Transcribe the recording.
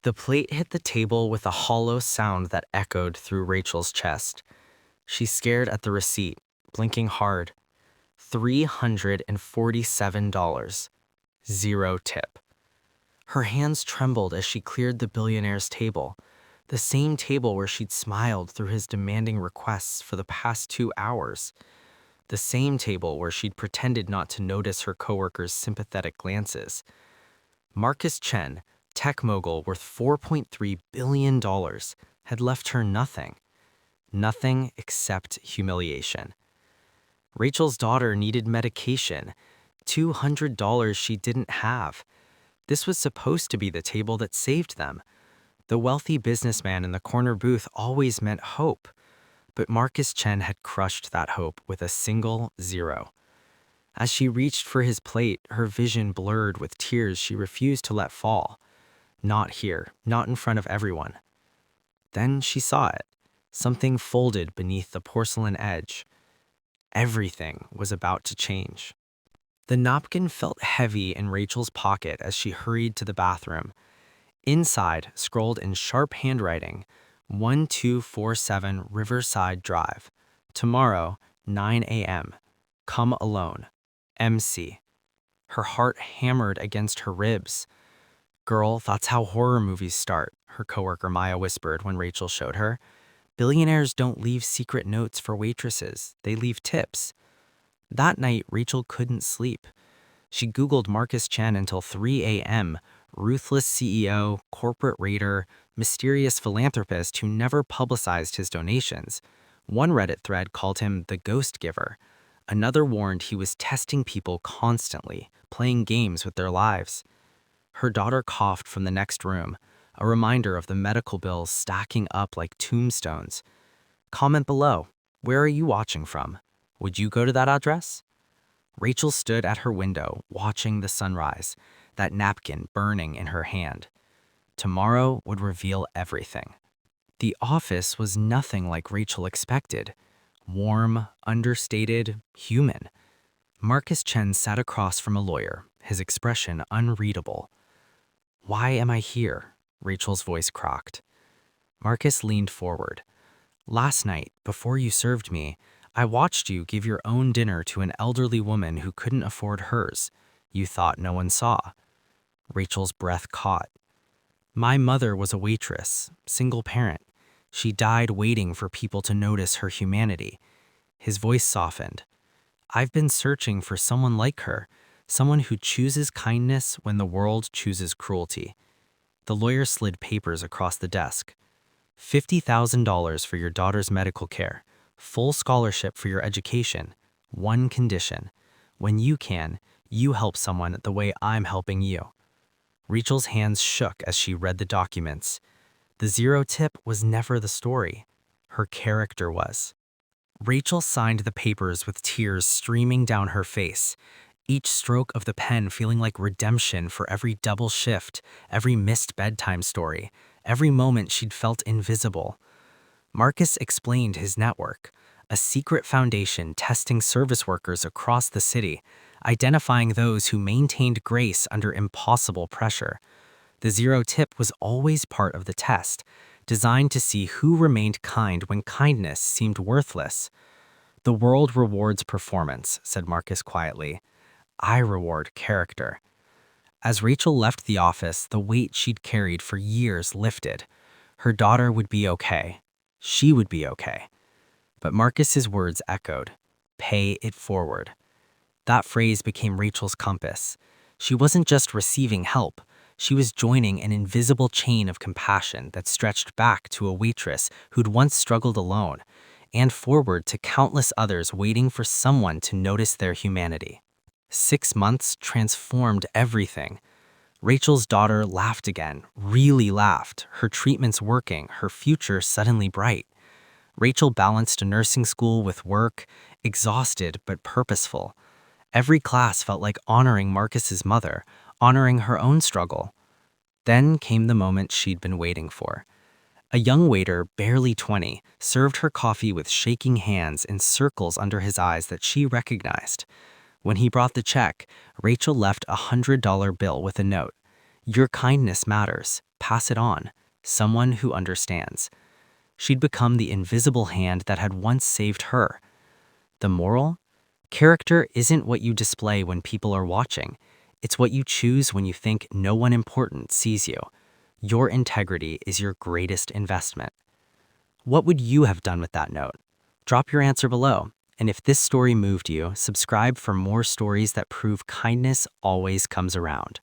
The plate hit the table with a hollow sound that echoed through Rachel's chest. She stared at the receipt, blinking hard. $347. Zero tip. Her hands trembled as she cleared the billionaire's table, the same table where she'd smiled through his demanding requests for the past 2 hours, the same table where she'd pretended not to notice her coworkers' sympathetic glances. Marcus Chen, tech mogul worth $4.3 billion, had left her nothing. Nothing except humiliation. Rachel's daughter needed medication, $200 she didn't have. This was supposed to be the table that saved them. The wealthy businessman in the corner booth always meant hope, but Marcus Chen had crushed that hope with a single zero. As she reached for his plate, her vision blurred with tears she refused to let fall. Not here, not in front of everyone. Then she saw it, something folded beneath the porcelain edge. Everything was about to change. The napkin felt heavy in Rachel's pocket as she hurried to the bathroom. Inside, scrolled in sharp handwriting, 1247 Riverside Drive. Tomorrow, 9 a.m. Come alone. MC. Her heart hammered against her ribs. "Girl, that's how horror movies start," her coworker Maya whispered when Rachel showed her. "Billionaires don't leave secret notes for waitresses. They leave tips." That night, Rachel couldn't sleep. She Googled Marcus Chen until 3 a.m., ruthless CEO, corporate raider, mysterious philanthropist who never publicized his donations. One Reddit thread called him the ghost giver. Another warned he was testing people constantly, playing games with their lives. Her daughter coughed from the next room, a reminder of the medical bills stacking up like tombstones. Comment below. Where are you watching from? Would you go to that address? Rachel stood at her window, watching the sunrise, that napkin burning in her hand. Tomorrow would reveal everything. The office was nothing like Rachel expected. Warm, understated, human. Marcus Chen sat across from a lawyer, his expression unreadable. "Why am I here?" Rachel's voice croaked. Marcus leaned forward. "Last night, before you served me, I watched you give your own dinner to an elderly woman who couldn't afford hers. You thought no one saw." Rachel's breath caught. "My mother was a waitress, single parent. She died waiting for people to notice her humanity." His voice softened. "I've been searching for someone like her, someone who chooses kindness when the world chooses cruelty." The lawyer slid papers across the desk. $50,000 for your daughter's medical care. Full scholarship for your education. One condition. When you can, you help someone the way I'm helping you." Rachel's hands shook as she read the documents. The zero tip was never the story. Her character was. Rachel signed the papers with tears streaming down her face, each stroke of the pen feeling like redemption for every double shift, every missed bedtime story, every moment she'd felt invisible. Marcus explained his network, a secret foundation testing service workers across the city, identifying those who maintained grace under impossible pressure. The zero tip was always part of the test, designed to see who remained kind when kindness seemed worthless. "The world rewards performance," said Marcus quietly. "I reward character." As Rachel left the office, the weight she'd carried for years lifted. Her daughter would be okay. She would be okay. But Marcus's words echoed, "Pay it forward." That phrase became Rachel's compass. She wasn't just receiving help. She was joining an invisible chain of compassion that stretched back to a waitress who'd once struggled alone, and forward to countless others waiting for someone to notice their humanity. 6 months transformed everything. Rachel's daughter laughed again, really laughed, her treatments working, her future suddenly bright. Rachel balanced a nursing school with work, exhausted but purposeful. Every class felt like honoring Marcus's mother, honoring her own struggle. Then came the moment she'd been waiting for. A young waiter, barely 20, served her coffee with shaking hands and circles under his eyes that she recognized. When he brought the check, Rachel left a $100 bill with a note. "Your kindness matters. pass it on, someone who understands. She'd become the invisible hand that had once saved her. The moral? Character isn't what you display when people are watching. It's what you choose when you think no one important sees you. Your integrity is your greatest investment. What would you have done with that note? Drop your answer below. And if this story moved you, subscribe for more stories that prove kindness always comes around.